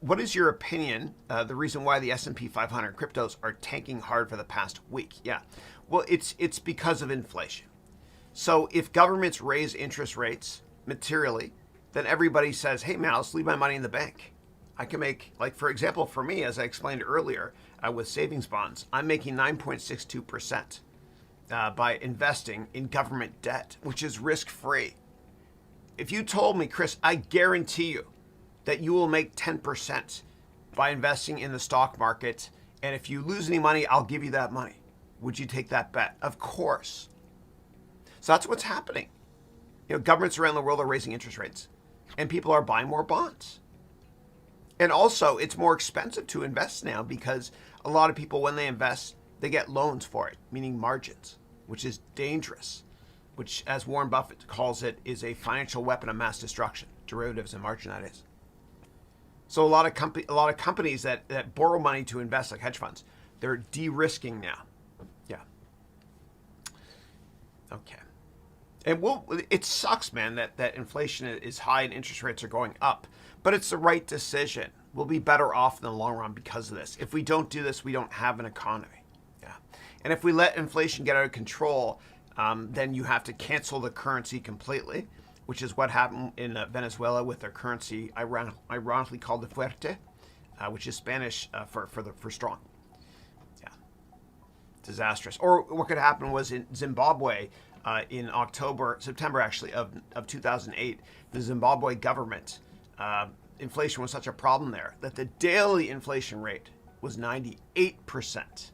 what is your opinion? The reason why the S&P 500 cryptos are tanking hard for the past week? Yeah, well, it's because of inflation. So if governments raise interest rates materially, then everybody says, "Hey, man, I'll just leave my money in the bank. I can make, like, for example, for me, as I explained earlier, with savings bonds, I'm making 9.62% by investing in government debt, which is risk-free. If you told me, Chris, I guarantee you that you will make 10% by investing in the stock market, and if you lose any money, I'll give you that money. Would you take that bet? Of course. So that's what's happening. Governments around the world are raising interest rates, and people are buying more bonds. And also, it's more expensive to invest now because a lot of people, when they invest, they get loans for it, meaning margins, which is dangerous, which, as Warren Buffett calls it, is a financial weapon of mass destruction. Derivatives and margin, that is. So a lot of companies that borrow money to invest, like hedge funds, they're de-risking now. Yeah. Okay. And it sucks, man, that inflation is high and interest rates are going up. But it's the right decision. We'll be better off in the long run because of this. If we don't do this, we don't have an economy. Yeah. And if we let inflation get out of control, then you have to cancel the currency completely, which is what happened in Venezuela with their currency, ironically called the fuerte, which is Spanish for strong. Yeah, disastrous. Or what could happen was in Zimbabwe in September actually of 2008, the Zimbabwe government, inflation was such a problem there that the daily inflation rate was 98%.